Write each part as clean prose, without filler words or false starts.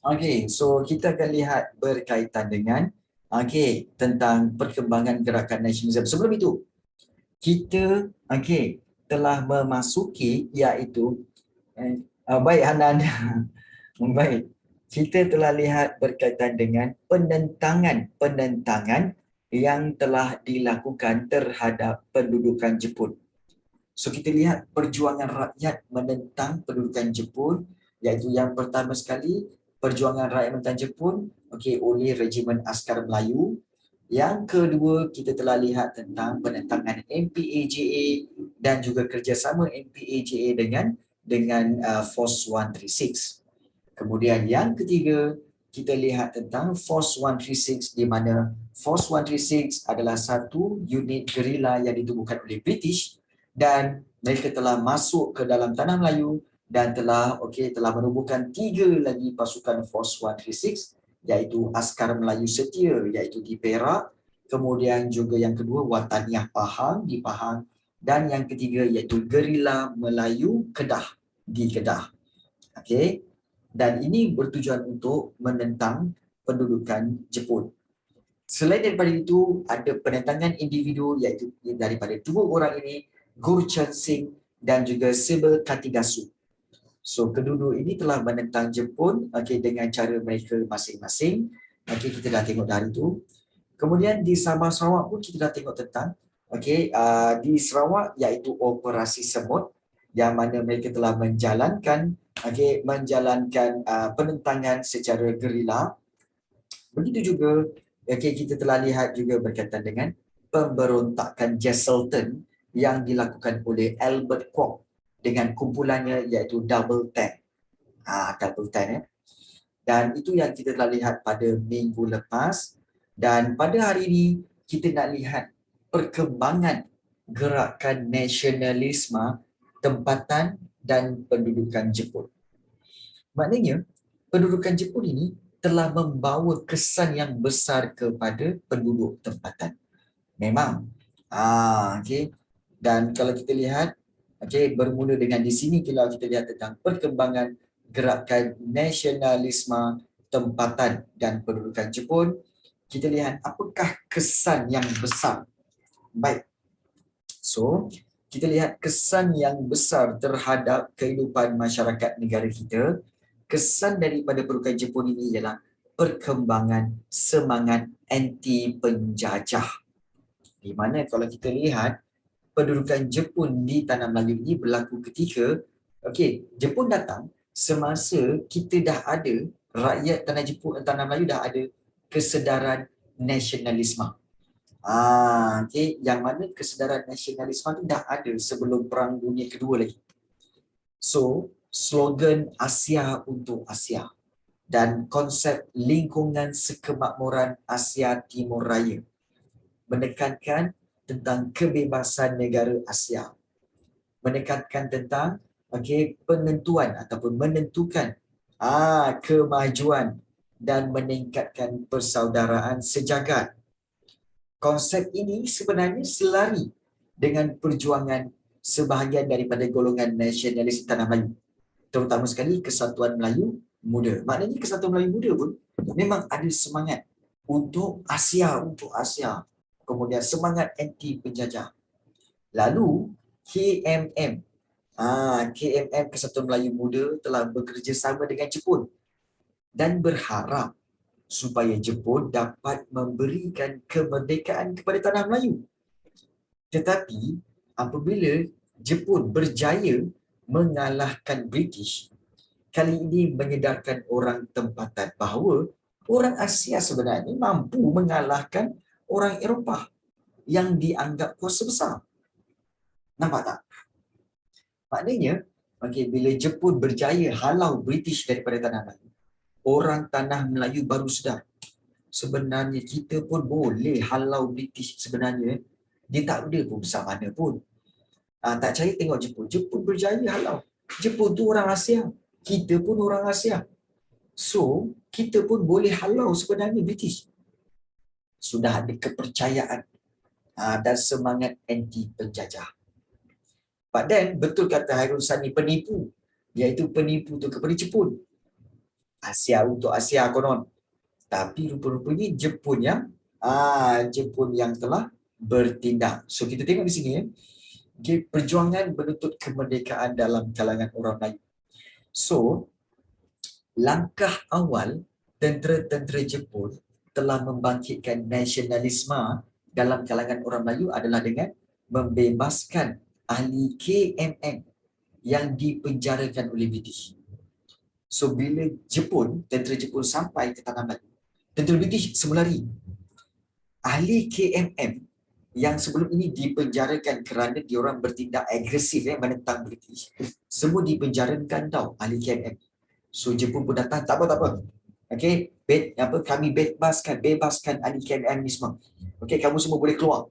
Okey, so kita akan lihat berkaitan dengan tentang perkembangan gerakan nasionalisme. Sebelum itu, kita telah memasuki iaitu baik Hanan. Baik. Kita telah lihat berkaitan dengan penentangan yang telah dilakukan terhadap pendudukan Jepun. So kita lihat perjuangan rakyat menentang pendudukan Jepun, iaitu yang pertama sekali perjuangan rakyat menentang Jepun oleh regimen Askar Melayu. Yang kedua, kita telah lihat tentang penentangan MPAJA dan juga kerjasama MPAJA dengan Force 136. Kemudian yang ketiga, kita lihat tentang Force 136, di mana Force 136 adalah satu unit gerila yang ditubuhkan oleh British dan mereka telah masuk ke dalam Tanah Melayu dan telah menubuhkan 3 lagi pasukan Force 136, iaitu Askar Melayu Setia iaitu di Perak, kemudian juga yang kedua Wataniah Pahang di Pahang, dan yang ketiga iaitu Gerila Melayu Kedah di Kedah. Okey. Dan ini bertujuan untuk menentang pendudukan Jepun. Selain daripada itu, ada penentangan individu iaitu daripada 2 orang ini, Gurchan Singh dan juga Sibyl Katigasu. So, kedua-dua ini telah menentang Jepun dengan cara mereka masing-masing. Kita dah tengok dari itu. Kemudian di Sabah Sarawak pun kita dah tengok tentang di Sarawak iaitu Operasi Semut, yang mana mereka telah menjalankan penentangan secara gerila. Begitu juga kita telah lihat juga berkaitan dengan pemberontakan Jesselton yang dilakukan oleh Albert Kwok dengan kumpulannya iaitu Double Ten. Double Ten. Dan itu yang kita telah lihat pada minggu lepas. Dan pada hari ini kita nak lihat perkembangan gerakan nasionalisme tempatan dan pendudukan Jepun. Maknanya, pendudukan Jepun ini telah membawa kesan yang besar kepada penduduk tempatan. Memang. Dan kalau kita lihat, bermula dengan di sini kalau kita lihat tentang perkembangan gerakan nasionalisme tempatan dan pendudukan Jepun, kita lihat apakah kesan yang besar. Baik. So, kita lihat kesan yang besar terhadap kehidupan masyarakat negara kita. Kesan daripada pendudukan Jepun ini ialah perkembangan semangat anti penjajah. Di mana kalau kita lihat pendudukan Jepun di Tanah Melayu ini berlaku ketika Jepun datang semasa kita dah ada rakyat Tanah Melayu dah ada kesedaran nasionalisme. Yang mana kesedaran nasionalisme itu dah ada sebelum Perang Dunia Kedua lagi. So, slogan Asia untuk Asia dan konsep lingkungan sekemakmuran Asia Timur Raya menekankan tentang kebebasan negara Asia, menekankan tentang penentuan ataupun menentukan kemajuan dan meningkatkan persaudaraan sejagat. Konsep ini sebenarnya selari dengan perjuangan sebahagian daripada golongan nasionalis Tanah Melayu, terutama sekali Kesatuan Melayu Muda. Maknanya Kesatuan Melayu Muda pun memang ada semangat untuk Asia. Kemudian semangat anti penjajah. Lalu KMM Kesatuan Melayu Muda telah bekerjasama dengan Jepun dan berharap supaya Jepun dapat memberikan kemerdekaan kepada Tanah Melayu. Tetapi apabila Jepun berjaya mengalahkan British, kali ini menyedarkan orang tempatan bahawa orang Asia sebenarnya mampu mengalahkan orang Eropah yang dianggap kuasa besar. Nampak tak? Maknanya, bila Jepun berjaya halau British daripada Tanah Melayu, orang Tanah Melayu baru sedar, sebenarnya kita pun boleh halau British sebenarnya. Dia tak ada pun besar mana pun. Tak percaya tengok Jepun. Jepun berjaya halau. Jepun tu orang Asia. Kita pun orang Asia. So, kita pun boleh halau sebenarnya British. Sudah ada kepercayaan dan semangat anti penjajah. But then, betul kata Hairul Sani, penipu. iaitu penipu tu kepada Jepun. Asia untuk Asia konon. Tapi rupa-rupanya Jepun yang telah bertindak. So kita tengok di sini perjuangan menuntut kemerdekaan dalam kalangan orang Melayu. So langkah awal tentera-tentera Jepun telah membangkitkan nasionalisme dalam kalangan orang Melayu adalah dengan membebaskan ahli KMM yang dipenjarakan oleh British. So bila tentera Jepun sampai ke tanah Melayu, tentera British semula lari. Ahli KMM yang sebelum ini dipenjarakan kerana diorang bertindak agresif menentang British, semua dipenjarakan tau ahli KMM. So Jepun pun datang, tak apa. Okey, kami bebaskan ahli KMM ni semua. Okey, kamu semua boleh keluar.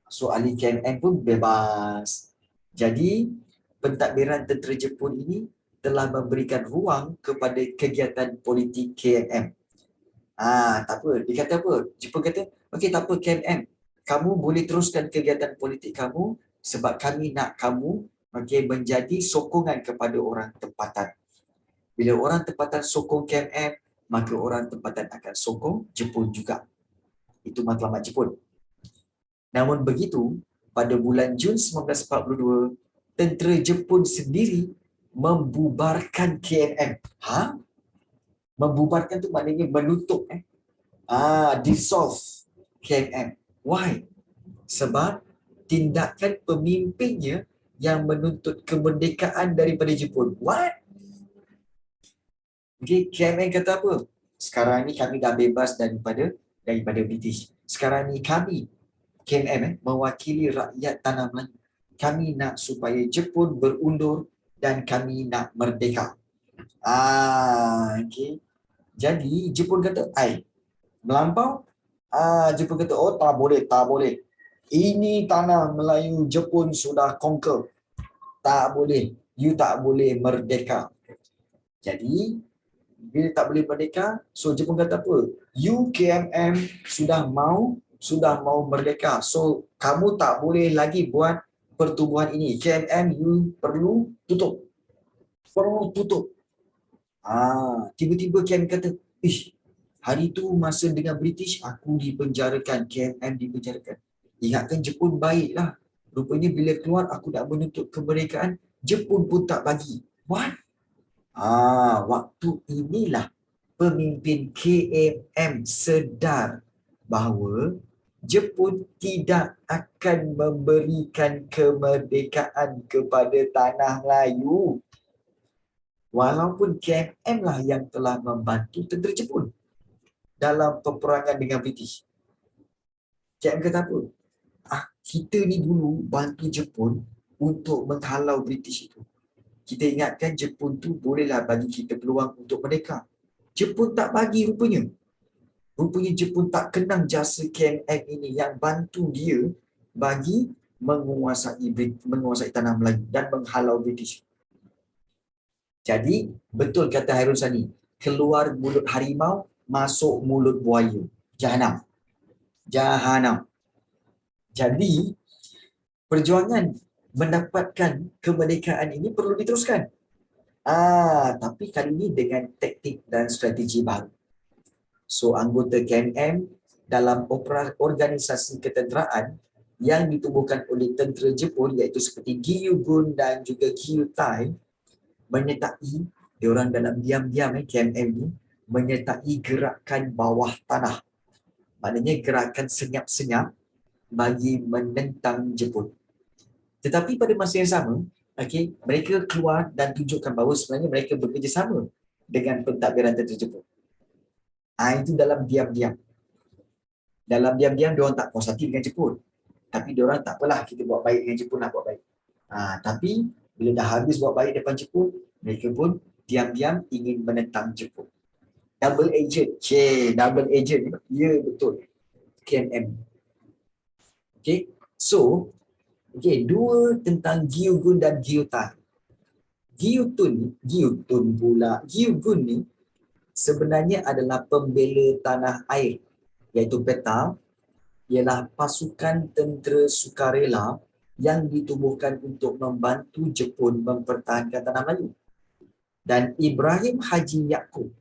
So ahli KMM pun bebas. Jadi pentadbiran tentera Jepun ini telah memberikan ruang kepada kegiatan politik KMM. Tak apa. Dia kata apa? Jepun kata, okey tak apa KMM. Kamu boleh teruskan kegiatan politik kamu sebab kami nak kamu menjadi sokongan kepada orang tempatan. Bila orang tempatan sokong KMM, maka orang tempatan akan sokong Jepun juga. Itu matlamat Jepun. Namun begitu, pada bulan Jun 1942, tentera Jepun sendiri membubarkan KMM. Membubarkan tu maknanya menutup. Dissolve KMM. Why? Sebab tindakan pemimpinnya yang menuntut kemerdekaan daripada Jepun. What? Okay, KMM kata apa? Sekarang ni kami dah bebas daripada British. Sekarang ni kami KMM mewakili rakyat tanah Melayu. Kami nak supaya Jepun berundur dan kami nak merdeka. Okay. Jadi Jepun kata, melampau? Jepun kata, oh tak boleh. Ini tanah Melayu Jepun sudah conquer. Tak boleh. You tak boleh merdeka. Jadi bila tak boleh merdeka, so Jepun kata apa? You KMM sudah mau merdeka. So kamu tak boleh lagi buat pertubuhan ini. KMM you perlu tutup. Tiba-tiba KMM kata, hari tu masa dengan British aku dipenjarakan, KMM dipenjarakan. Ingatkan Jepun baiklah. Rupanya bila keluar aku nak menuntut kemerdekaan, Jepun pun tak bagi. What? Waktu inilah pemimpin KMM sedar bahawa Jepun tidak akan memberikan kemerdekaan kepada tanah Melayu. Walaupun KMM lah yang telah membantu tentera Jepun dalam peperangan dengan British. KMM kata apa? Kita ni dulu bantu Jepun untuk menghalau British itu. Kita ingatkan Jepun tu bolehlah bagi kita peluang untuk merdeka. Jepun tak bagi rupanya. Rupanya Jepun tak kenang jasa KMM ini yang bantu dia bagi menguasai tanah Melayu dan menghalau British. Jadi, betul kata Hairul Sani, keluar mulut harimau, masuk mulut buaya. Jahanam. Jadi, perjuangan mendapatkan kemerdekaan ini perlu diteruskan. Tapi kali ini dengan taktik dan strategi baru. So, anggota KMM dalam organisasi ketenteraan yang ditubuhkan oleh tentera Jepun iaitu seperti Gyugun dan juga Gyutai menyertai diorang dalam diam-diam KMM ni menyertai gerakan bawah tanah. Maknanya gerakan senyap-senyap bagi menentang Jepun. Tetapi pada masa yang sama, mereka keluar dan tunjukkan bahawa sebenarnya mereka bekerjasama dengan pentadbiran tentera Jepun. Itu dalam diam-diam. Dalam diam-diam diorang tak puas hati dengan Jepun. Tapi diorang tak apalah, kita buat baik dengan Jepun lah, buat baik. Tapi bila dah habis buat baik depan Jepun, mereka pun diam-diam ingin menentang Jepun. Double agent. Double agent. Ya, betul. KMM. So, dua tentang Gyugun dan Gyutai. Gyugun ni sebenarnya adalah pembela tanah air, iaitu PETA, ialah pasukan tentera sukarela yang ditubuhkan untuk membantu Jepun mempertahankan tanah Melayu. Dan Ibrahim Haji Yaakob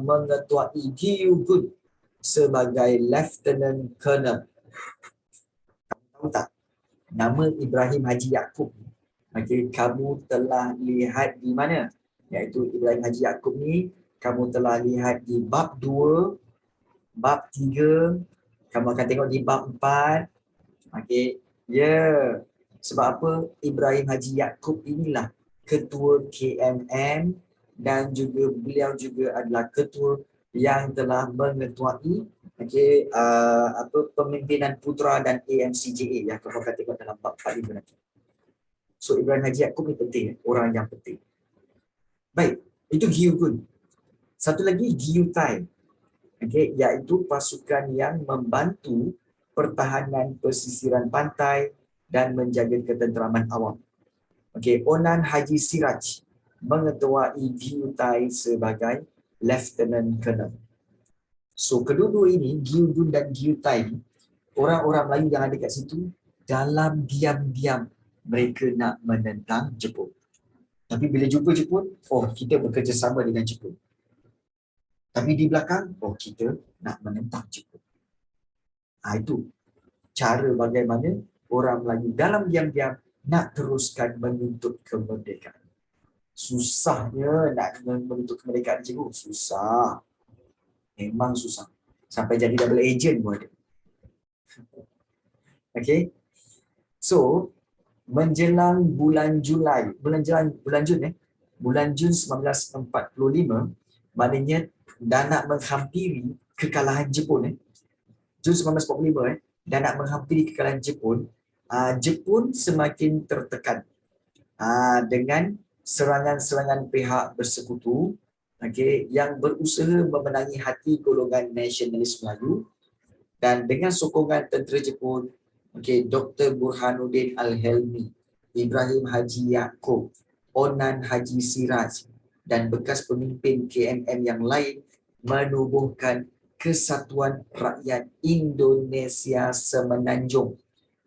mengetuai Gyugun sebagai Lieutenant Colonel. Tahu tak? Nama Ibrahim Haji Yaakob. Okay, kamu telah lihat di mana? Iaitu Ibrahim Haji Yaakob ni kamu telah lihat di bab 2, bab 3, kamu akan tengok di bab 4. Okey. Ya. Sebab apa? Ibrahim Haji Yaakob inilah ketua KMM dan juga beliau juga adalah ketua yang telah mengetuai pemimpinan Putra dan AMCJA yang kamu akan tengok dalam bab 4 nanti. So Ibrahim Haji Yaakob ni penting, orang yang penting. Baik, itu Gyugun. Satu lagi Gyutai. Iaitu pasukan yang membantu pertahanan pesisiran pantai dan menjaga ketenteraman awam. Onan Haji Siraj mengetuai Gyutai sebagai Lieutenant Colonel. So kedua-dua ini, Gyugun dan Gyutai, orang-orang Melayu yang ada kat situ dalam diam-diam mereka nak menentang Jepun. Tapi bila jumpa Jepun, kita bekerjasama dengan Jepun. Tapi di belakang, kita nak menentang Jepun. Itu cara bagaimana orang Melayu dalam diam-diam nak teruskan menuntut kemerdekaan. Susahnya nak menuntut kemerdekaan cikgu. Susah. Memang susah. Sampai jadi double agent pun ada. Okay. So, menjelang bulan Julai, bulan Jun 1945, maknanya dah nak menghampiri kekalahan Jepun. Jun 1945, dah nak menghampiri kekalahan Jepun. Jepun semakin tertekan dengan serangan-serangan pihak bersekutu yang berusaha memenangi hati golongan nasionalis Melayu, dan dengan sokongan tentera Jepun, Dr. Burhanuddin Al-Helmi, Ibrahim Haji Yaakob, Onan Haji Siraj dan bekas pemimpin KMM yang lain menubuhkan Kesatuan Rakyat Indonesia Semenanjung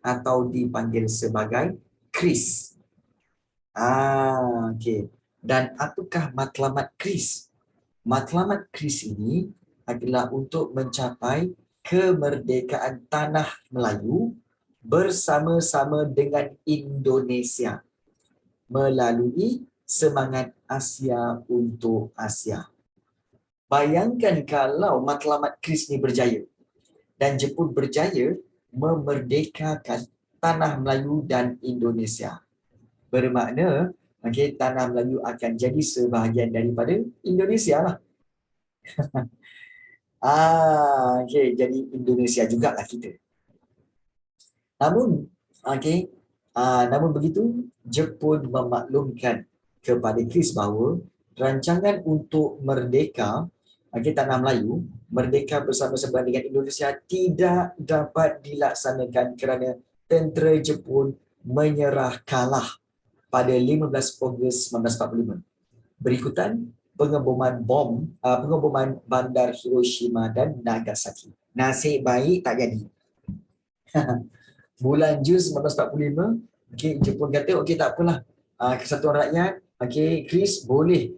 atau dipanggil sebagai KRIS. Dan apakah matlamat KRIS? Matlamat KRIS ini adalah untuk mencapai kemerdekaan tanah Melayu bersama-sama dengan Indonesia melalui semangat Asia untuk Asia. Bayangkan kalau matlamat KRIS ini berjaya dan Jepun berjaya memerdekakan tanah Melayu dan Indonesia. Bermakna tanah Melayu akan jadi sebahagian daripada Indonesia lah. Jadi Indonesia jugalah kita. Namun begitu, Jepun memaklumkan kepada KRIS bahawa rancangan untuk merdeka tanah Melayu, merdeka bersama-sama dengan Indonesia tidak dapat dilaksanakan kerana tentera Jepun menyerah kalah pada 15 Ogos 1945. Berikutan pengeboman bandar Hiroshima dan Nagasaki. Nasib baik tak jadi. Bulan Jun 1945, Jepun kata tak apalah, Kesatuan Rakyat, KRIS boleh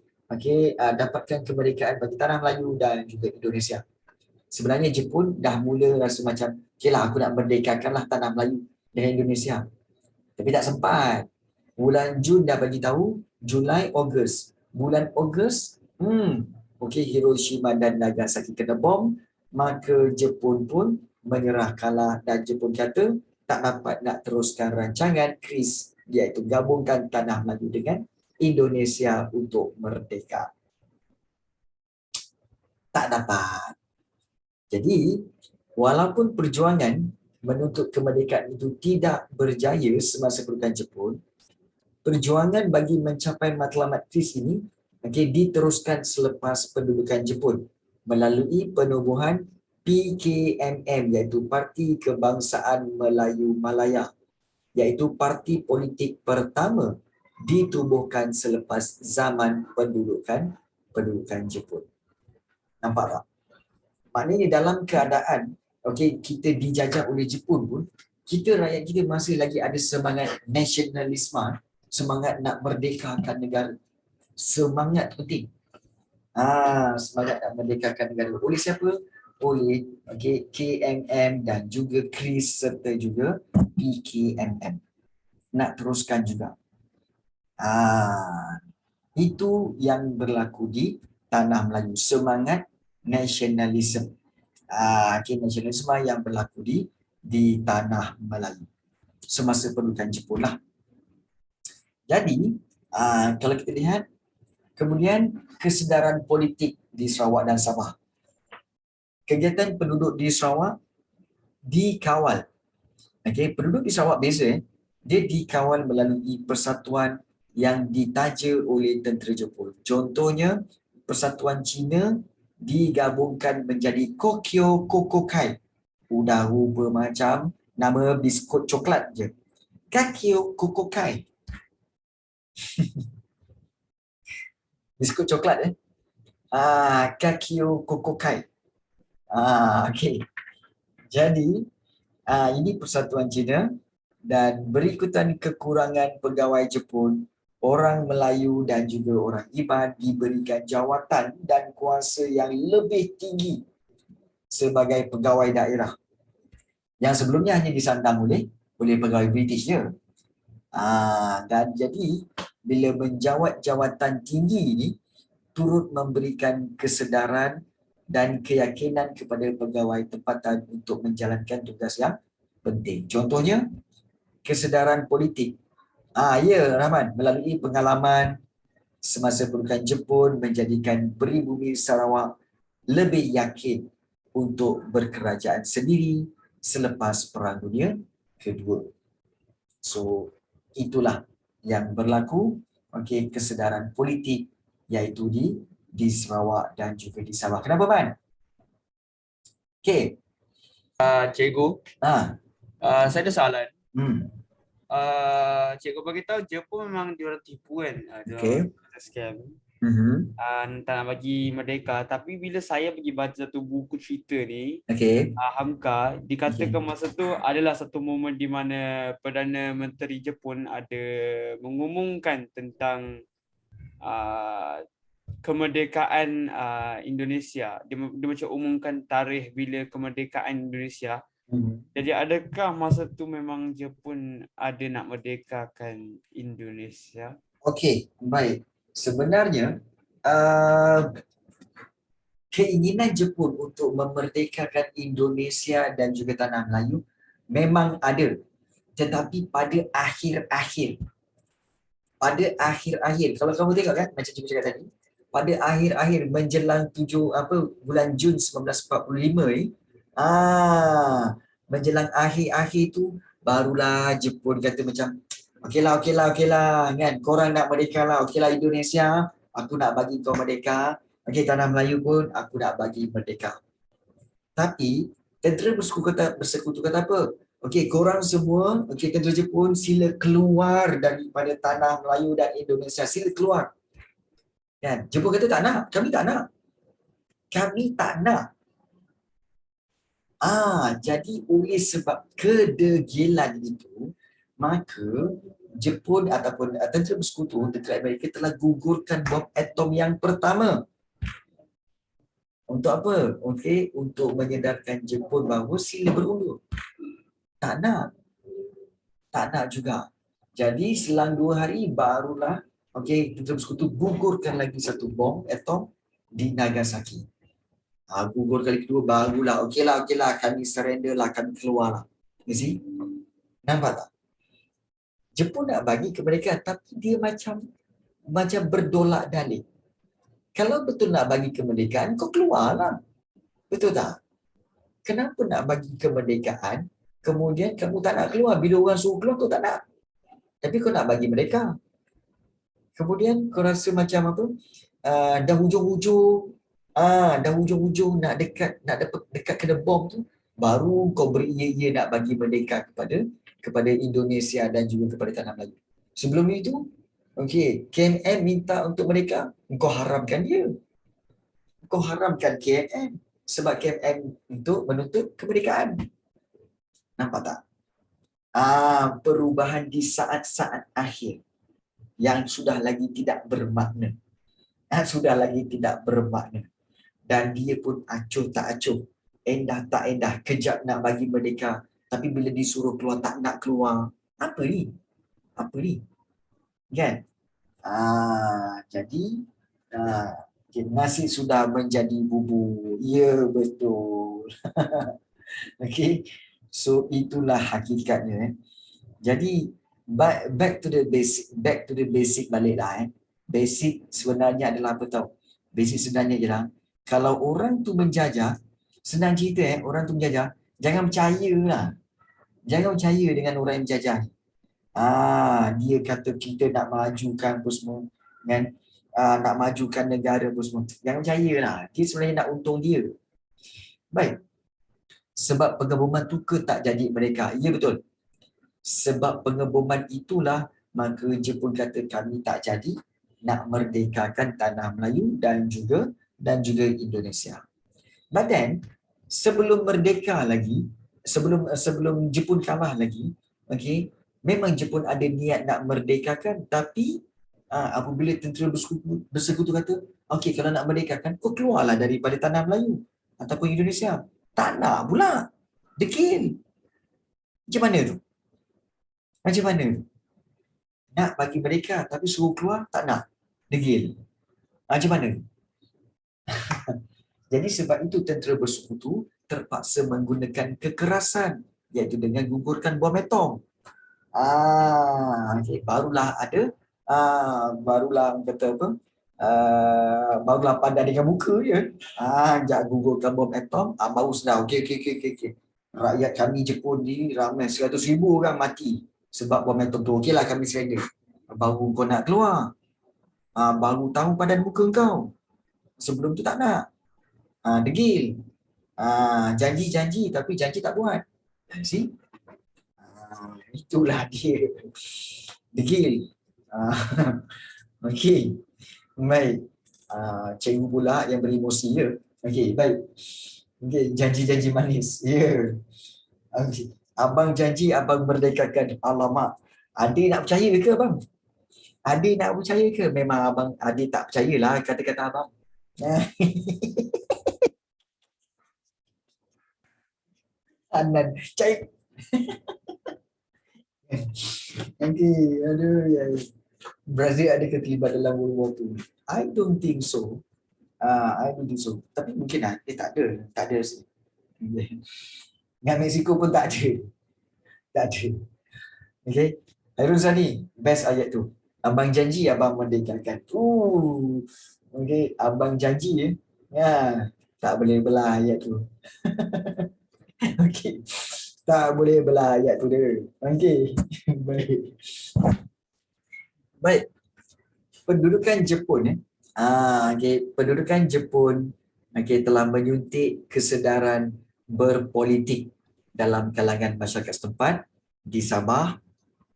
dapatkan kemerdekaan bagi tanah Melayu dan juga Indonesia. Sebenarnya Jepun dah mula rasa macam aku nak merdekakanlah tanah Melayu dengan Indonesia. Tapi tak sempat. Bulan Jun dah bagi tahu, Julai, Ogos. Bulan Ogos, Hiroshima dan Nagasaki kena bom, maka Jepun pun menyerah kalah dan Jepun kata tak dapat nak teruskan rancangan KRIS, iaitu gabungkan tanah Melayu dengan Indonesia untuk merdeka. Tak dapat. Jadi, walaupun perjuangan menuntut kemerdekaan itu tidak berjaya semasa kedudukan Jepun, perjuangan bagi mencapai matlamat KRIS ini diteruskan selepas pendudukan Jepun melalui penubuhan PKMM, iaitu Parti Kebangsaan Melayu Malaya, iaitu parti politik pertama ditubuhkan selepas zaman pendudukan Jepun. Nampak tak? Maknanya dalam keadaan kita dijajah oleh Jepun pun, kita rakyat kita masih lagi ada semangat nasionalisme, semangat nak merdekakan negara. Semangat penting. Semangat nak merdekakan negara. Oleh siapa? Oleh KMM dan juga KRIS serta juga PKMM. Nak teruskan juga. Itu yang berlaku di tanah Melayu. Semangat nasionalisme. Nasionalisme yang berlaku di tanah Melayu semasa pendudukan Jepun lah. Jadi kalau kita lihat, kemudian kesedaran politik di Sarawak dan Sabah. Kegiatan penduduk di Sarawak dikawal. Penduduk di Sarawak beza. Dia dikawal melalui persatuan yang ditaja oleh tentera Jepun. Contohnya, Persatuan Cina digabungkan menjadi Kokyo Kokokai. Udah rupa macam nama biskut coklat je. Kakyo Kokokai. Biskut coklat Kakyo Kokokai. Okey. Jadi ini Persatuan Cina, dan berikutan kekurangan pegawai Jepun, orang Melayu dan juga orang Iban diberikan jawatan dan kuasa yang lebih tinggi sebagai pegawai daerah yang sebelumnya hanya disandang oleh pegawai British je. Dan jadi bila menjawat jawatan tinggi ini turut memberikan kesedaran dan keyakinan kepada pegawai tempatan untuk menjalankan tugas yang penting. Contohnya, kesedaran politik. Ya, Rahman, melalui pengalaman semasa pendudukan Jepun menjadikan peribumi Sarawak lebih yakin untuk berkerajaan sendiri selepas Perang Dunia Kedua. So, itulah yang berlaku, kesedaran politik iaitu di Sarawak dan juga di Sabah. Kenapa, Man? Cikgu, saya ada soalan. Cikgu bagi tahu Jepun memang diorang tipu kan, ada scam. Tak nak bagi merdeka, tapi bila saya pergi baca satu buku cerita ni, Hamka, dikatakan masa tu adalah satu momen di mana Perdana Menteri Jepun ada mengumumkan tentang kemerdekaan Indonesia. Dia macam umumkan tarikh bila kemerdekaan Indonesia. Jadi adakah masa tu memang Jepun ada nak merdekakan Indonesia? Okey, baik. Sebenarnya keinginan Jepun untuk memerdekakan Indonesia dan juga tanah Melayu memang ada. Tetapi pada akhir-akhir, kalau kamu tengok kan, macam cikgu cakap tadi, pada akhir-akhir menjelang bulan Jun 1945 ni, menjelang akhir-akhir tu barulah Jepun kata macam okeylah kan, korang nak merdeka lah, okeylah Indonesia, aku nak bagi kau merdeka, tanah Melayu pun aku nak bagi merdeka. Tapi tentera bersekutu kata apa? Korang semua, tentera Jepun sila keluar daripada tanah Melayu dan Indonesia, sila keluar. Kan? Jepun kata tak nak, kami tak nak. Jadi oleh sebab kedegilan itu, maka Jepun ataupun tentera bersekutu, tentera Amerika telah gugurkan bom atom yang pertama. Untuk apa? Untuk menyedarkan Jepun bahawa sila berundur. Tak nak juga. Jadi selang 2 hari barulah tentera bersekutu gugurkan lagi satu bom atom di Nagasaki. Gugur kali kedua barulah okeylah kami surrender lah, kami keluar lah. You see? Nampak tak? Jepun nak bagi kemerdekaan tapi dia macam berdolak dalik. Kalau betul nak bagi kemerdekaan, kau keluarlah. Betul tak? Kenapa nak bagi kemerdekaan kemudian kamu tak nak keluar? Bila orang suruh keluar kau tak nak. Tapi kau nak bagi merdeka. Kemudian kau rasa macam apa? Dah hujung-hujung nak dekat kena bom tu, baru kau beria-ia nak bagi merdeka kepada Indonesia dan juga kepada tanah Melayu. Sebelum itu, KMM minta untuk merdeka, kau haramkan dia. Kau haramkan KMM sebab KMM untuk menuntut kemerdekaan. Nampak tak? perubahan di saat-saat akhir yang sudah lagi tidak bermakna. Sudah lagi tidak bermakna. Dan dia pun acuh tak acuh, endah tak endah, kejap nak bagi merdeka, tapi bila disuruh keluar tak nak keluar. Apa ni? Apa ni? Kan? Jadi nasi sudah menjadi bubur. Ya, betul. Okay. So itulah hakikatnya. Jadi back to the basic baliklah. Basic sebenarnya adalah apa tahu? Basic sebenarnya ialah kalau orang tu menjajah, senang cerita orang tu menjajah, jangan percayalah. Jangan percaya dengan orang yang menjajah. Dia kata kita nak majukan apa semua, kan? Nak majukan negara apa semua. Jangan percayalah. Dia sebenarnya nak untung dia. Baik. Sebab pengeboman tu ke tak jadi mereka. Ya, betul. Sebab pengeboman itulah maka Jepun kata kami tak jadi nak merdekakan tanah Melayu dan juga Indonesia. But then sebelum merdeka lagi, sebelum Jepun kalah lagi, okey, memang Jepun ada niat nak merdekakan, tapi apabila tentera bersekutu kata, okey, kalau nak merdekakan kau keluarlah daripada tanah Melayu ataupun Indonesia. Tak nak pula. Degil. Macam mana tu? Macam mana tu? Nak bagi mereka tapi suruh keluar tak nak. Degil. Macam mana? Jadi sebab itu tentera bersekutu terpaksa menggunakan kekerasan, iaitu dengan gugurkan bom atom. Okay. Barulah ada, barulah kata apa? Barulah pandai dengan muka je. Jak gugurkan bom atom, baru sedar. Okey. Rakyat kami Jepun ni ramai 100,000 orang mati sebab bom atom tu. Okeylah kami surrender. Baru kau nak keluar. Baru tahu padan muka kau. Sebelum tu tak nak. Degil. Janji tapi janji tak buat. See? Itulah dia. Degil. Okey. Baik. Cikgu pula yang beremosi ya. Okey, baik. Okey, janji-janji manis. Ya. Okay. Abang janji abang merdekakan. Alamak. Adik nak percaya ke abang? Adik nak percaya ke? Memang abang adik tak percayalah kata-kata abang. Anan. Cik. Okay. Aduh. Ya. Brazil ada terlibat dalam World War II? I don't think so. Tapi mungkin dia tak ada. Tak ada sih. Dengan Mexico pun tak ada. Tak ada. Okay. Hairul Zani, best ayat tu. Abang janji abang merdekakan. Okay. Abang janji ya. Tak boleh belah ayat tu. Okay. Tak boleh belah ayat tu dia. Okay. Baik. Baik. Pendudukan Jepun okay. Pendudukan Jepun telah menyuntik kesedaran berpolitik dalam kalangan masyarakat setempat di Sabah.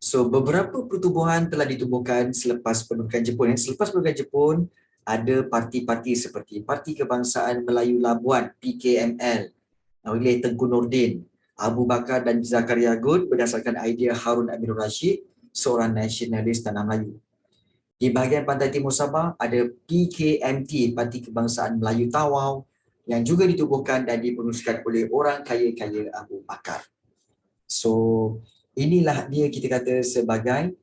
So beberapa pertubuhan telah ditubuhkan selepas pendudukan Jepun. Selepas pendudukan Jepun ada parti-parti seperti Parti Kebangsaan Melayu Labuan PKML oleh Tengku Nordin, Abu Bakar dan Zakaria Good berdasarkan idea Harun Aminur Rashid, seorang nasionalis tanah Melayu. Di bahagian pantai timur Sabah ada PKMT, Parti Kebangsaan Melayu Tawau, yang juga ditubuhkan dan dipenuskan oleh orang kaya-kaya Abu Bakar. So inilah dia kita kata sebagai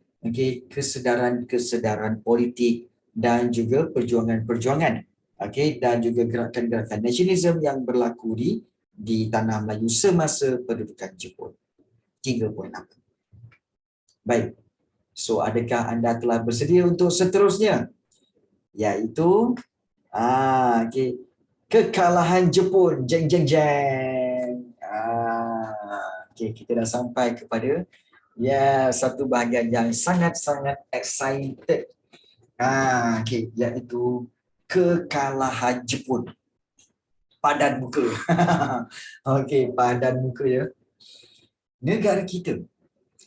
kesedaran politik dan juga perjuangan-perjuangan dan juga gerakan-gerakan nasionalisme yang berlaku di tanah Melayu semasa pendudukan Jepun. 3 poin apa? Baik. So adakah anda telah bersedia untuk seterusnya? Iaitu kekalahan Jepun. Jeng. Kita dah sampai kepada satu bahagian yang sangat-sangat excited. Iaitu kekalahan Jepun. Padan muka. Padan muka ya. Negara kita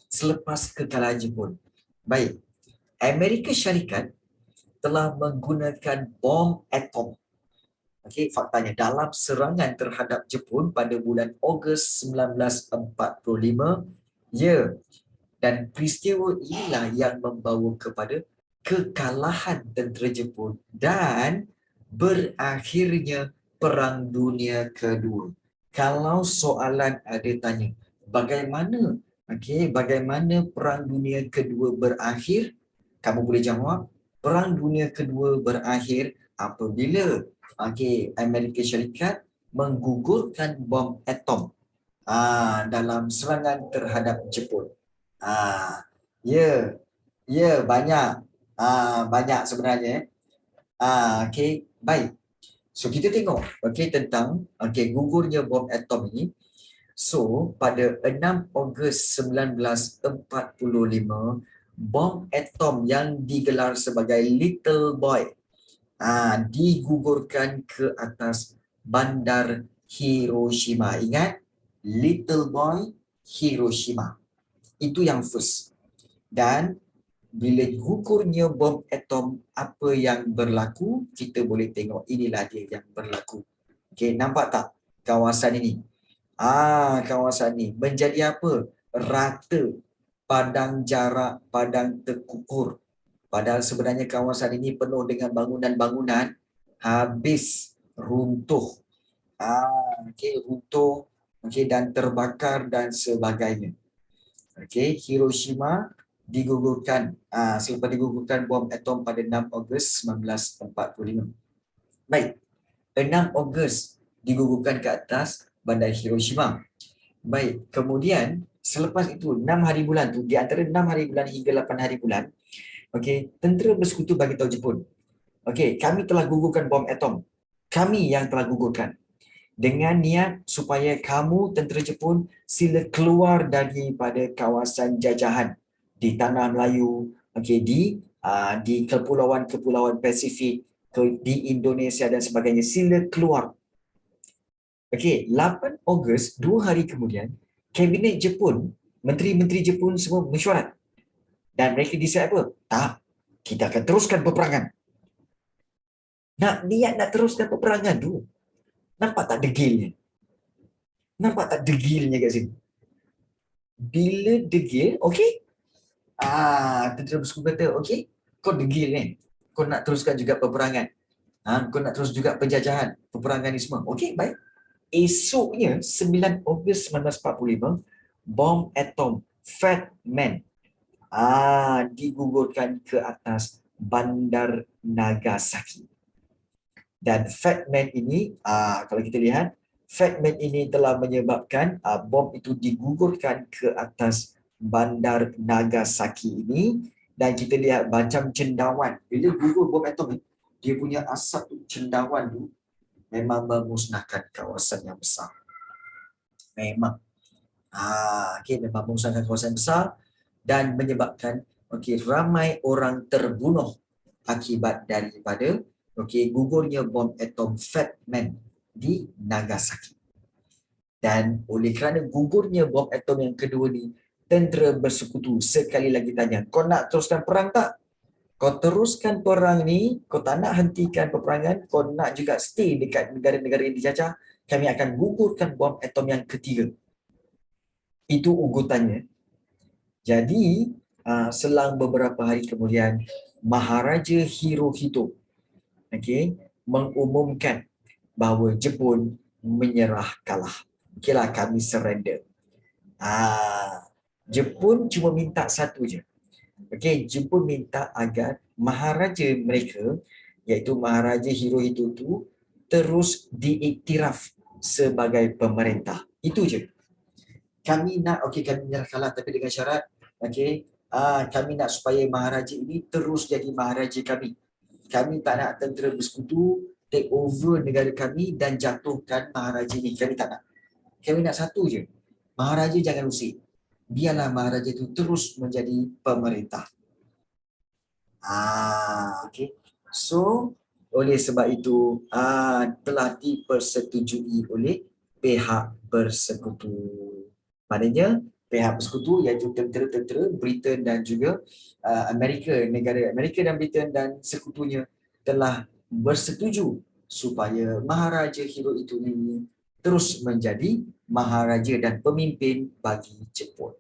selepas kekalahan Jepun. Baik. Amerika Syarikat telah menggunakan bom atom. Faktanya dalam serangan terhadap Jepun pada bulan Ogos 1945 Ya, dan peristiwa inilah yang membawa kepada kekalahan tentera Jepun dan berakhirnya Perang Dunia Kedua. Kalau soalan ada tanya, bagaimana bagaimana Perang Dunia Kedua berakhir? Kamu boleh jawab, Perang Dunia Kedua berakhir apabila Amerika Syarikat menggugurkan bom atom dalam serangan terhadap Jepun. Ya, banyak. Banyak sebenarnya. Baik. So kita tengok tentang gugurnya bom atom ini. So pada 6 Ogos 1945, bom atom yang digelar sebagai Little Boy digugurkan ke atas bandar Hiroshima. Ingat, Little Boy, Hiroshima. Itu yang first. Dan bila gugurnya bom atom, apa yang berlaku? Kita boleh tengok, inilah dia yang berlaku. Okey, nampak tak kawasan ini? Kawasan ini menjadi apa? Rata, padang jarak, padang terkukur. Padahal sebenarnya kawasan ini penuh dengan bangunan-bangunan, habis runtuh. Runtuh, dan terbakar dan sebagainya. Hiroshima digugurkan selepas digugurkan bom atom pada 6 Ogos 1945. Baik, 6 Ogos digugurkan ke atas bandar Hiroshima. Baik, kemudian selepas itu 6 hari bulan tu, di antara 6 hari bulan hingga 8 hari bulan, tentera bersekutu bagi tahu Jepun, kami telah gugurkan bom atom. Kami yang telah gugurkan. Dengan niat supaya kamu tentera Jepun sila keluar daripada kawasan jajahan di tanah Melayu, di kepulauan-kepulauan Pasifik, di Indonesia dan sebagainya, sila keluar. 8 Ogos, 2 hari kemudian, Kabinet Jepun, menteri-menteri Jepun semua mesyuarat. Dan mereka decide apa? Tak, kita akan teruskan peperangan. Niat nak teruskan peperangan tu. Nampak tak degilnya? Nampak tak degilnya kat sini? Bila degil, tentera bersekutu kata, kau degil kan? Kau nak teruskan juga peperangan. Kau nak terus juga penjajahan, peperangan ni semua. Baik. Esoknya, 9 Ogos 1945, bom atom Fat Man digugurkan ke atas bandar Nagasaki. Dan Fat Man ini, kalau kita lihat, Fat Man ini telah menyebabkan bom itu digugurkan ke atas bandar Nagasaki ini. Dan kita lihat macam cendawan. Bila gugur bom atom ni, dia punya asap tu, cendawan tu, memang memusnahkan kawasan yang besar. Memang. Memang memusnahkan kawasan besar dan menyebabkan ramai orang terbunuh akibat daripada gugurnya bom atom Fat Man di Nagasaki. Dan oleh kerana gugurnya bom atom yang kedua ni, tentera bersekutu sekali lagi tanya, kau nak teruskan perang tak? Kau teruskan perang ni, kau tak nak hentikan peperangan, kau nak juga stay dekat negara-negara yang dijajah, kami akan gugurkan bom atom yang ketiga. Itu ugutannya. Jadi, selang beberapa hari kemudian, Maharaja Hirohito mengumumkan bahawa Jepun menyerah kalah. Kami surrender. Jepun cuma minta satu je. Jepun minta agar Maharaja mereka, iaitu Maharaja Hirohito tu, terus diiktiraf sebagai pemerintah. Itu je. Kami nak, kami menyerah kalah tapi dengan syarat, kami nak supaya Maharaja ini terus jadi Maharaja kami. Kami tak nak tentera bersekutu take over negara kami dan jatuhkan Maharaja ini. Kami tak nak. Kami nak satu je. Maharaja jangan usik. Biarlah Maharaja itu terus menjadi pemerintah. So, oleh sebab itu telah dipersetujui oleh pihak bersekutu. Maknanya pihak bersekutu iaitu tentera-tentera Britain dan juga Amerika, negara Amerika dan Britain dan sekutunya telah bersetuju supaya Maharaja Hirohito ini terus menjadi maharaja dan pemimpin bagi Jepun.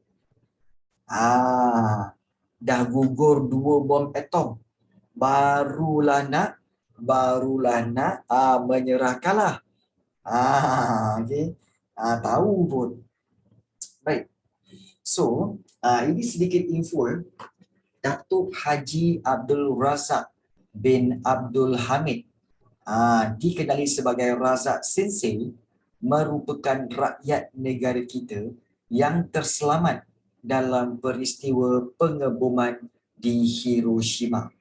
Dah gugur 2 bom atom. Barulah nak menyerah kalah. Okay. Tahu pun. Baik. So, ini sedikit info. Datuk Haji Abdul Razak bin Abdul Hamid, dikenali sebagai Razak Sensei, merupakan rakyat negara kita yang terselamat dalam peristiwa pengeboman di Hiroshima.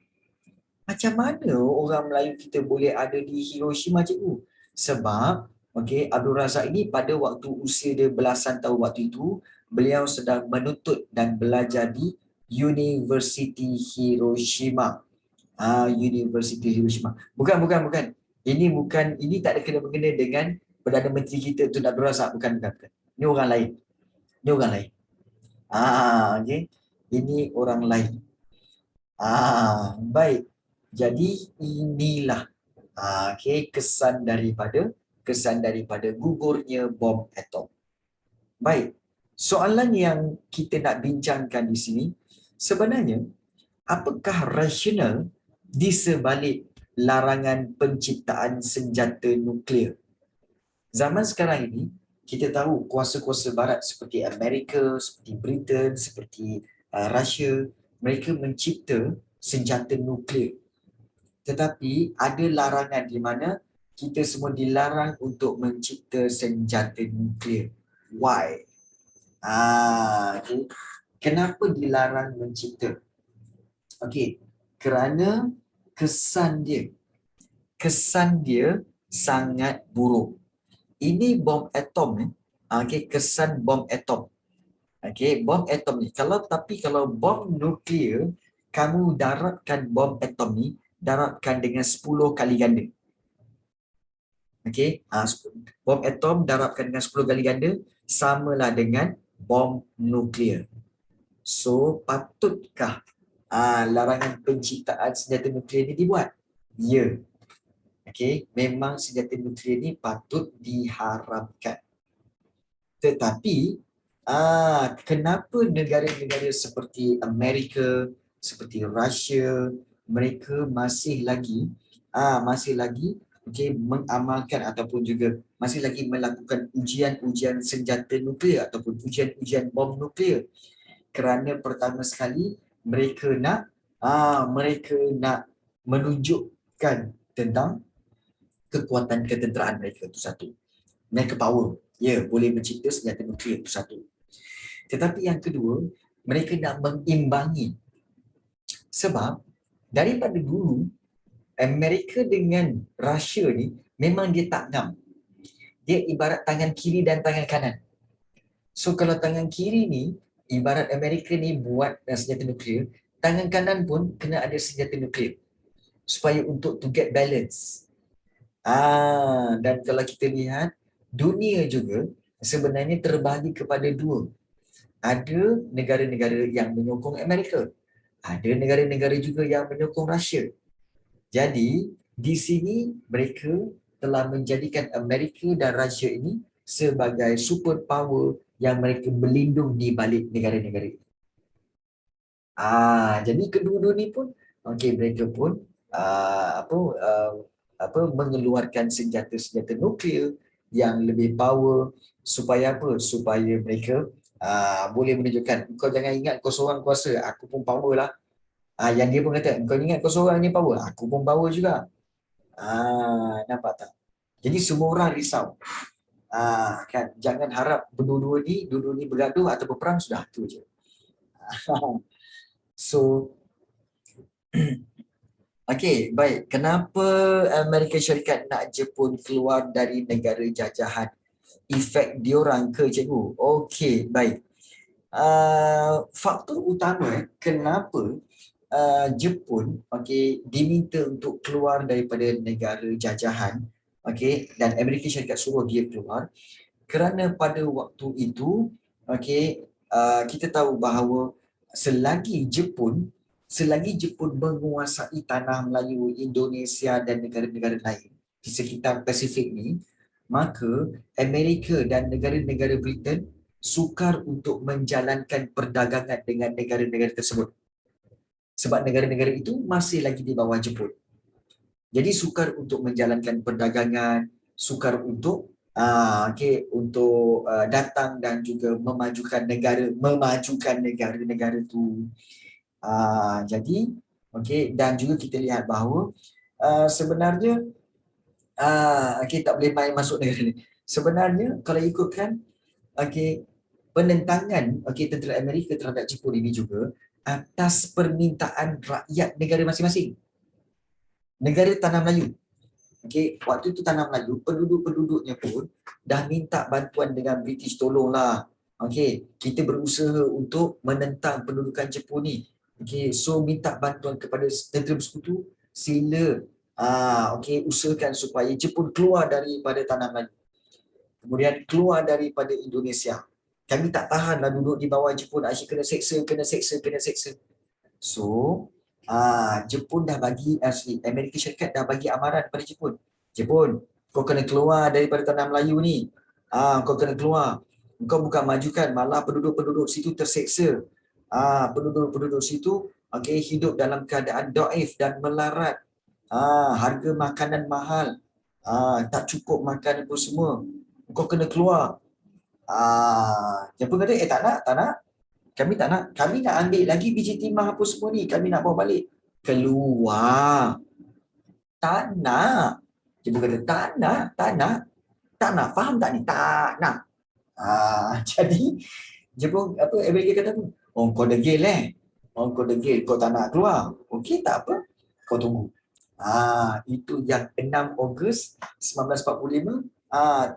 Macam mana orang Melayu kita boleh ada di Hiroshima, cikgu? Sebab Abdul Razak ini pada waktu usia dia belasan tahun waktu itu, beliau sedang menuntut dan belajar di University Hiroshima. University Hiroshima. Bukan. Ini tak ada kena-mengena dengan Perdana Menteri kita Tun Abdul Razak. Bukan. Ini orang lain. Okay. Ini orang lain. Baik. Jadi inilah kesan daripada gugurnya bom atom. Baik. Soalan yang kita nak bincangkan di sini, sebenarnya apakah rasional di sebalik larangan penciptaan senjata nuklear? Zaman sekarang ini, kita tahu kuasa-kuasa barat seperti Amerika, seperti Britain, seperti Rusia, mereka mencipta senjata nuklear. Tetapi ada larangan di mana kita semua dilarang untuk mencipta senjata nuklear. Why? Okay. Kenapa dilarang mencipta? Kerana kesan dia sangat buruk. Ini bom atom ni, kesan bom atom. Bom atom ni, kalau bom nuklear, kamu daratkan bom atom ni, daratkan dengan 10 kali ganda. Bom atom daratkan dengan 10 kali ganda, samalah dengan bom nuklear. So, patutkah larangan penciptaan senjata nuklear ini dibuat? Ya. Memang senjata nuklear ini patut diharamkan. Tetapi, kenapa negara-negara seperti Amerika, seperti Rusia, mereka masih lagi mengamalkan ataupun juga masih lagi melakukan ujian-ujian senjata nuklear ataupun ujian-ujian bom nuklear? Kerana pertama sekali mereka nak menunjukkan tentang kekuatan ketenteraan mereka, itu satu. Mereka power. Boleh mencipta senjata nuklear, itu satu. Tetapi yang kedua, mereka nak mengimbangi. Sebab daripada dulu Amerika dengan Rusia ni memang dia tak ngam. Dia ibarat tangan kiri dan tangan kanan. So kalau tangan kiri ni ibarat Amerika ni buat senjata nuklear, tangan kanan pun kena ada senjata nuklear supaya untuk to get balance. Dan kalau kita lihat dunia juga sebenarnya terbahagi kepada dua. Ada negara-negara yang menyokong Amerika, ada negara-negara juga yang menyokong Rusia. Jadi di sini mereka telah menjadikan Amerika dan Rusia ini sebagai superpower yang mereka berlindung di balik negara-negara ini. Jadi kedua-dua ni pun mereka pun mengeluarkan senjata-senjata nuklear yang lebih power supaya apa? Supaya mereka boleh menunjukkan, kau jangan ingat kau seorang kuasa, aku pun power lah. Yang dia pun kata, kau ingat kau seorang ni power, aku pun power juga. Nampak tak? Jadi semua orang risau. Kan, jangan harap berdua-dua ni bergaduh atau berperang, sudah tu je. So baik. Kenapa Amerika Syarikat nak Jepun keluar dari negara jajahan? Efek diorang ke, cikgu? Baik. Faktor utama kenapa Jepun diminta untuk keluar daripada negara jajahan, dan Amerika Syarikat suruh dia keluar, kerana pada waktu itu kita tahu bahawa selagi Jepun menguasai tanah Melayu, Indonesia dan negara-negara lain di sekitar Pasifik ni, maka Amerika dan negara-negara Britain sukar untuk menjalankan perdagangan dengan negara-negara tersebut. Sebab negara-negara itu masih lagi di bawah Jepun. Jadi sukar untuk menjalankan perdagangan, sukar untuk datang dan juga memajukan negara-negara itu. Jadi dan juga kita lihat bahawa sebenarnya tak boleh main masuk negara ni. Sebenarnya kalau ikutkan penentangan tentera Amerika terhadap Jepun ini juga atas permintaan rakyat negara masing-masing. Negara Tanah Melayu. Waktu itu Tanah Melayu, penduduk-penduduknya pun dah minta bantuan dengan British, tolonglah. Kita berusaha untuk menentang pendudukan Jepun ni. So minta bantuan kepada tentera bersekutu, sila usahakan supaya Jepun keluar daripada Tanah Melayu. Kemudian keluar daripada Indonesia. Kami tak tahanlah duduk di bawah Jepun, asyik kena seksa. So Jepun dah bagi, Amerika Syarikat dah bagi amaran kepada Jepun. Jepun, kau kena keluar daripada Tanah Melayu ni. Kau kena keluar. Kau bukan majukan, malah penduduk-penduduk situ terseksa. Penduduk-penduduk situ hidup dalam keadaan daif dan melarat. Harga makanan mahal. Tak cukup makan apa semua. Kau kena keluar. Jepun kata, tak nak. Kami tak nak. Kami nak ambil lagi biji timah apa semua ni. Kami nak bawa balik. Keluar. Tak nak. Jepun kata, tak nak. Faham tak ni? Tak nak. Jadi, Jepun, Amerika kata apa? Oh, kau degil kau degil. Kau tak nak keluar. Okey, tak apa. Kau tunggu. Itu yang 6 Ogos 1945.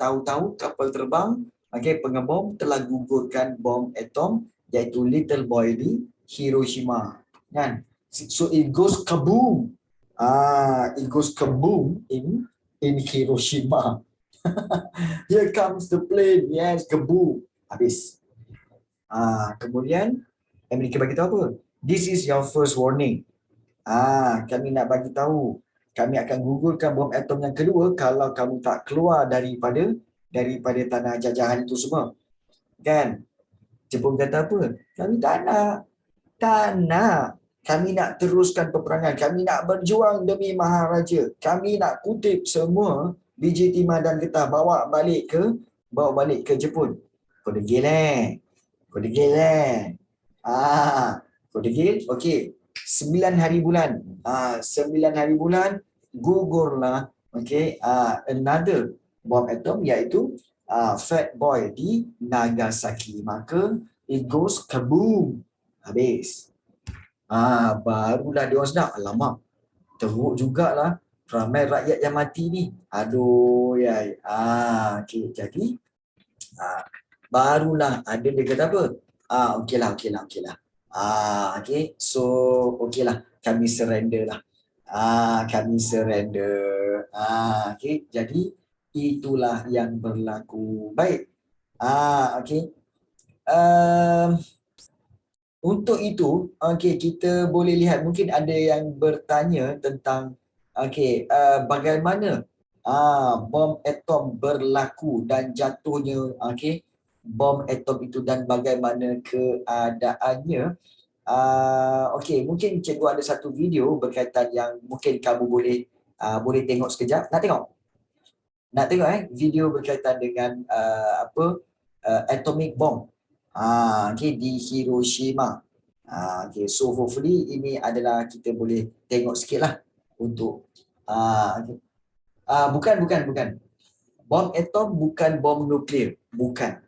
Tahu-tahu kapal terbang, pengebom telah gugurkan bom atom, iaitu Little Boy di Hiroshima. Kan? So it goes kaboom. It goes kaboom in Hiroshima. Here comes the plane. Yes, kaboom. Habis. Kemudian Amerika bagi tahu apa? This is your first warning. Kami nak bagi tahu, kami akan gugurkan bom atom yang kedua kalau kamu tak keluar daripada tanah jajahan itu semua. Kan? Jepun kata apa? Kami tak nak. Kami nak teruskan peperangan. Kami nak berjuang demi Maharaja. Kami nak kutip semua biji timah dan getah, bawa balik ke Jepun. Kau degil Kau degil? Okey. 9 hari bulan. 9 hari bulan gugurlah another bom atom, iaitu Fat Boy di Nagasaki. Maka it goes kaboom. Habis. Barulah dia orang sedar, alamak, teruk jugalah ramai rakyat yang mati ni. Aduh yai. Jadi barulah ada dia kata apa? Okeylah. So okeylah, kami surrender lah. Jadi itulah yang berlaku. Baik. Untuk itu, kita boleh lihat, mungkin ada yang bertanya tentang bagaimana bom atom berlaku dan jatuhnya bom atom itu dan bagaimana keadaannya. Mungkin cikgu ada satu video berkaitan yang mungkin kamu boleh tengok sekejap. Nak tengok video berkaitan dengan atomic bomb di Hiroshima. So hopefully ini adalah kita boleh tengok sikit lah untuk bukan. Bom atom bukan bom nuklear. Bukan.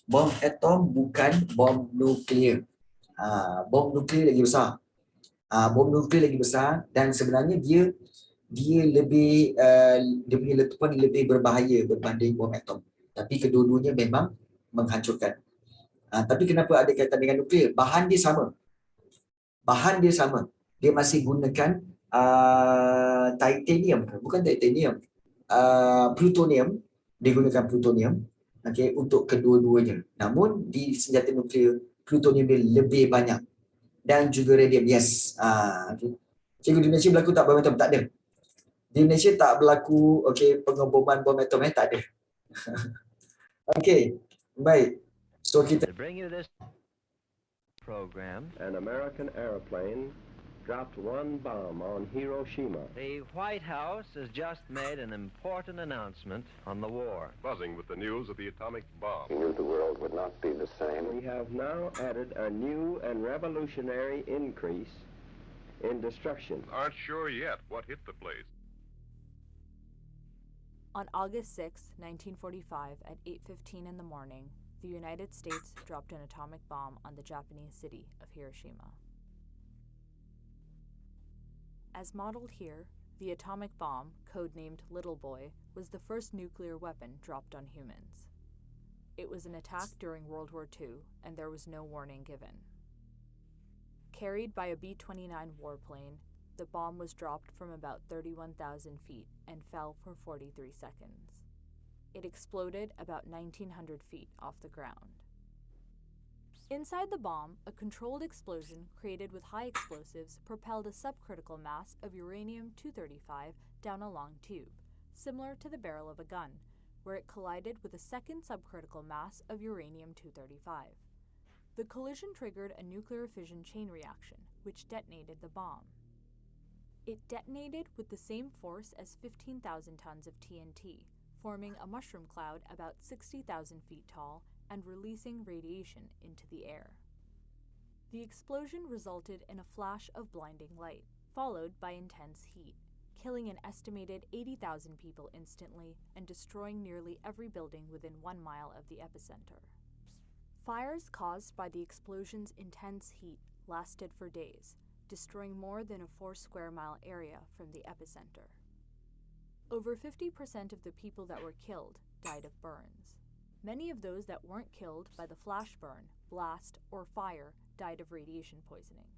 Bom atom bukan bom nuklear. Bom nuklear lagi besar. Dan sebenarnya dia lebih dia punya letupan lebih berbahaya berbanding bom atom. Tapi kedua-duanya memang menghancurkan. Tapi kenapa ada kaitan dengan nuklear? Bahan dia sama. Dia masih gunakan titanium. Bukan titanium. Plutonium. Dia gunakan plutonium untuk kedua-duanya. Namun di senjata nuklear, plutonium dia lebih banyak. Dan juga radium. Yes. Cikgu, di Malaysia berlaku tak bom atom? Tak ada. Di Malaysia tak berlaku pengeboman bom atom. Tak ada. Okey, baik. So kita To bring you this program, an American airplane dropped one bomb on Hiroshima. The White House has just made an important announcement on the war. Buzzing with the news of the atomic bomb. We knew the world would not be the same. We have now added a new and revolutionary increase in destruction. Aren't sure yet what hit the place. On August 6, 1945, at 8:15 in the morning, the United States dropped an atomic bomb on the Japanese city of Hiroshima. As modeled here, the atomic bomb, codenamed Little Boy, was the first nuclear weapon dropped on humans. It was an attack during World War II, and there was no warning given. Carried by a B-29 warplane, the bomb was dropped from about 31,000 feet and fell for 43 seconds. It exploded about 1,900 feet off the ground. Inside the bomb, a controlled explosion created with high explosives propelled a subcritical mass of uranium-235 down a long tube, similar to the barrel of a gun, where it collided with a second subcritical mass of uranium-235. The collision triggered a nuclear fission chain reaction, which detonated the bomb. It detonated with the same force as 15,000 tons of TNT, forming a mushroom cloud about 60,000 feet tall and releasing radiation into the air. The explosion resulted in a flash of blinding light, followed by intense heat, killing an estimated 80,000 people instantly and destroying nearly every building within 1 mile of the epicenter. Fires caused by the explosion's intense heat lasted for days, destroying more than a 4 square mile area from the epicenter. Over 50% of the people that were killed died of burns. Many of those that weren't killed by the flash burn, blast, or fire died of radiation poisoning.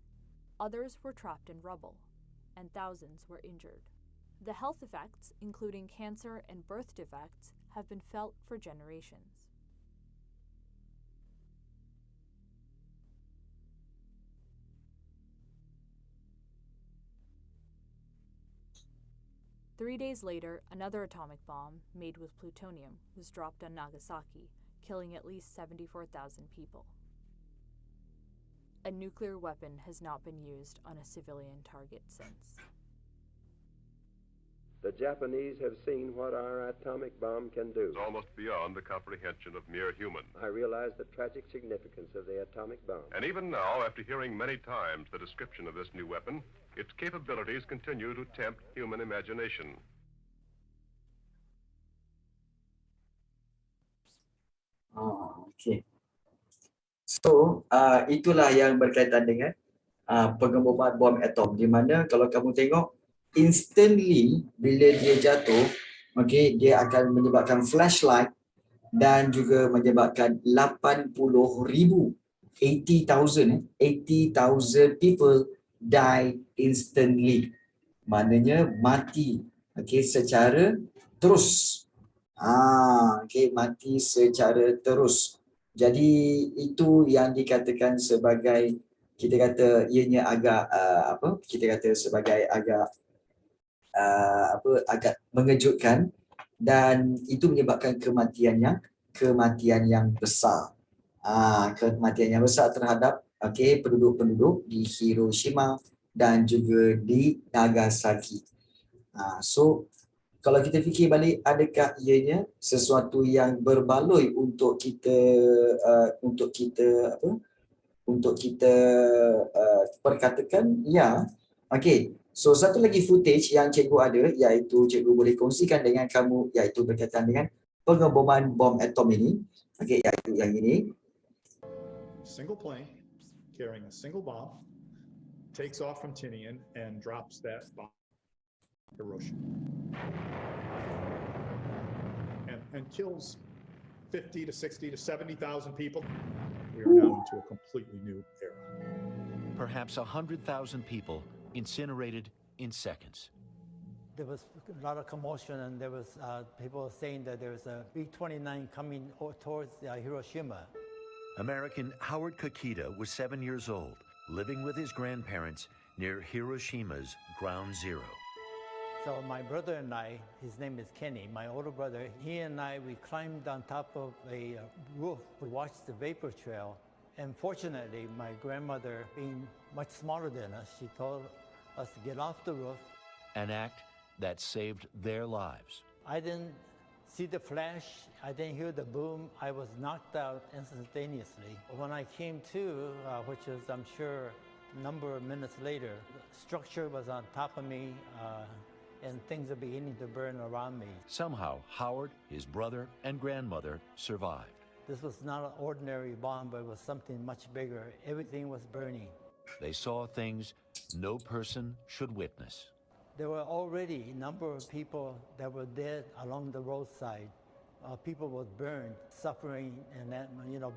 Others were trapped in rubble, and thousands were injured. The health effects, including cancer and birth defects, have been felt for generations. Three days later, another atomic bomb, made with plutonium, was dropped on Nagasaki, killing at least 74,000 people. A nuclear weapon has not been used on a civilian target since. The Japanese have seen what our atomic bomb can do. It's almost beyond the comprehension of mere human. I realize the tragic significance of the atomic bomb. And even now, after hearing many times the description of this new weapon, its capabilities continue to tempt human imagination. Okay. So, itulah yang berkaitan dengan pengeboman bom atom, di mana kalau kamu tengok instantly bila dia jatuh, okay, dia akan menyebabkan flashlight dan juga menyebabkan 80,000 people die instantly. Maknanya mati, okay, secara terus. Okay, mati secara terus. Jadi itu yang dikatakan sebagai, kita kata ianya agak kita kata sebagai agak agak mengejutkan, dan itu menyebabkan kematian yang besar. Kematian yang besar terhadap penduduk-penduduk di Hiroshima dan juga di Nagasaki. So kalau kita fikir balik, adakah ianya sesuatu yang berbaloi untuk kita perkatakan? Ya. Okey. So satu lagi footage yang cikgu ada, iaitu cikgu boleh kongsikan dengan kamu, iaitu berkaitan dengan pengeboman bom atom ini. Okey, iaitu yang ini. Single plane carrying a single bomb takes off from Tinian and drops that bomb in Hiroshima and kills 50 to 60 to 70,000 people. We are now into a completely new era. Perhaps 100,000 people incinerated in seconds. There was a lot of commotion, and there was people saying that there was a B-29 coming towards Hiroshima. American Howard Kakita was 7 years old, living with his grandparents near Hiroshima's ground zero. So my brother and I, his name is Kenny, my older brother, he and I, we climbed on top of a roof to watch the vapor trail. And fortunately, my grandmother, being much smarter than us, she told us to get off the roof. An act that saved their lives. I didn't see the flash, I didn't hear the boom, I was knocked out instantaneously. When I came to, which is I'm sure a number of minutes later, the structure was on top of me, and things are beginning to burn around me. Somehow, Howard, his brother, and grandmother survived. This was not an ordinary bomb, but it was something much bigger. Everything was burning. They saw things no person should witness. There were already a number of people that were dead along the roadside. People were burned, suffering, and that,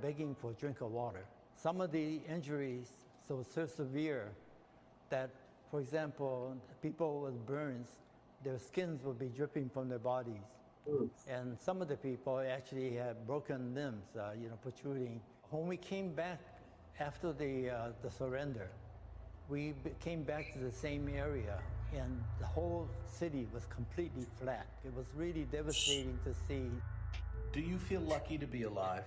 begging for a drink of water. Some of the injuries were so severe that, for example, people with burns, their skins would be dripping from their bodies. And some of the people actually had broken limbs, protruding. When we came back after the surrender, we came back to the same area, and the whole city was completely flat. It was really devastating to see. Do you feel lucky to be alive?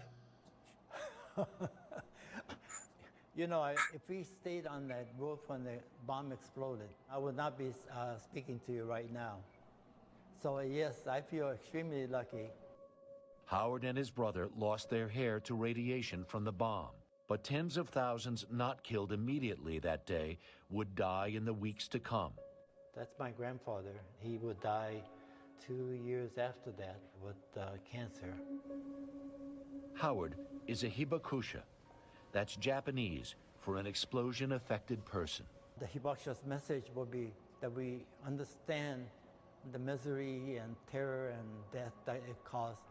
If we stayed on that roof when the bomb exploded, I would not be speaking to you right now. So yes, I feel extremely lucky. Howard and his brother lost their hair to radiation from the bomb, but tens of thousands not killed immediately that day would die in the weeks to come. That's my grandfather. He would die 2 years after that with cancer. Howard is a hibakusha. That's Japanese for an explosion-affected person. The hibakusha's message will be that we understand the misery and terror and death that it caused.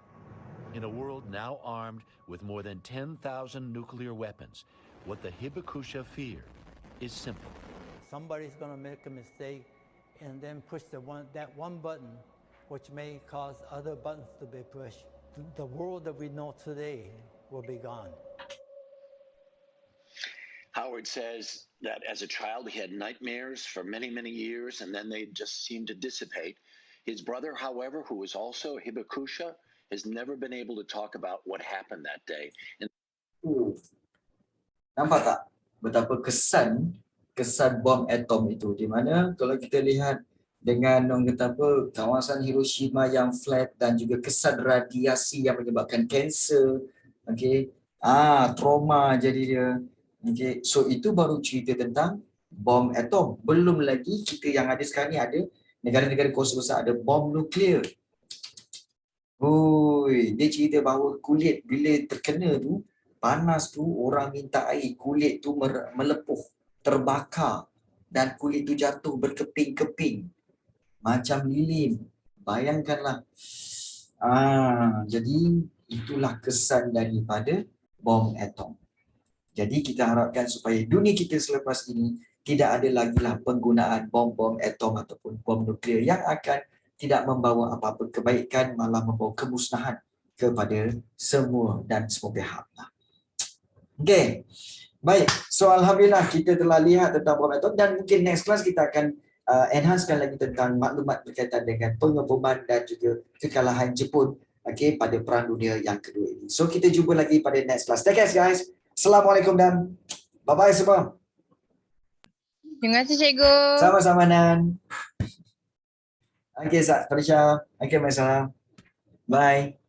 In a world now armed with more than 10,000 nuclear weapons, what the hibakusha fear is simple. Somebody's going to make a mistake and then push that one button, which may cause other buttons to be pushed. The world that we know today will be gone. Howard says that as a child, he had nightmares for many, many years, and then they just seemed to dissipate. His brother, however, who was also a hibakusha, has never been able to talk about what happened that day. Nampak tak betapa kesan bom atom itu, di mana kalau kita lihat dengan orang kata apa, kawasan Hiroshima yang flat dan juga kesan radiasi yang menyebabkan kanser, trauma jadi dia. So itu baru cerita tentang bom atom. Belum lagi kita yang ada sekarang ni ada negara-negara kuasa besar ada bom nuklear. Dia cerita bahawa kulit bila terkena tu, panas tu orang minta air, kulit tu melepuh, terbakar dan kulit tu jatuh berkeping-keping macam lilin. Bayangkanlah. Jadi itulah kesan daripada bom atom. Jadi kita harapkan supaya dunia kita selepas ini tidak ada lagi lah penggunaan bom-bom atom ataupun bom nuklear yang akan tidak membawa apa-apa kebaikan, malah membawa kemusnahan kepada semua dan semua pihak. Okey. Baik, so alhamdulillah kita telah lihat tentang bom atom dan mungkin next class kita akan enhancekan lagi tentang maklumat berkaitan dengan pengeboman dan juga kekalahan Jepun pada Perang Dunia yang kedua ini. So kita jumpa lagi pada next class. Take care guys. Assalamualaikum dan bye-bye semua. Terima kasih cikgu. Sama-sama Nan. Okey Zat, Farisha. Okey, Masalah. Bye.